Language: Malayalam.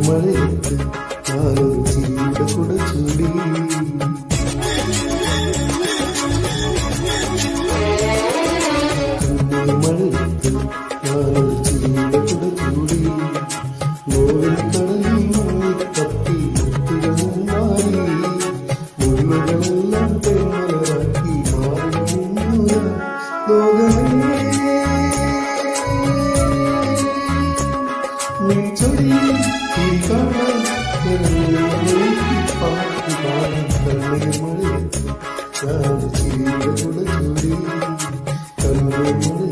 മഴയത്ത് ഞാനൊരു ചിരിയുടെ കുട ചൂടി മഴയത്ത് ഞാനൊരു ചിരിയുടെ കുട ചൂടി നോവിൻ കടലിൽ മണ്ണി തപ്പി മുത്തുകൾ മാറി മുള്ളുകളെല്ലാം തേമലരാക്കി മാറി ലോകമേ ചൊടിയിൽ കാണാൻ പാട്ട് പാടാൻ കണ്ണീർ മഴയത്ത് ഞാൻ ചിരിയുടെ കുട ചൂടി കണ്ണീർ മഴ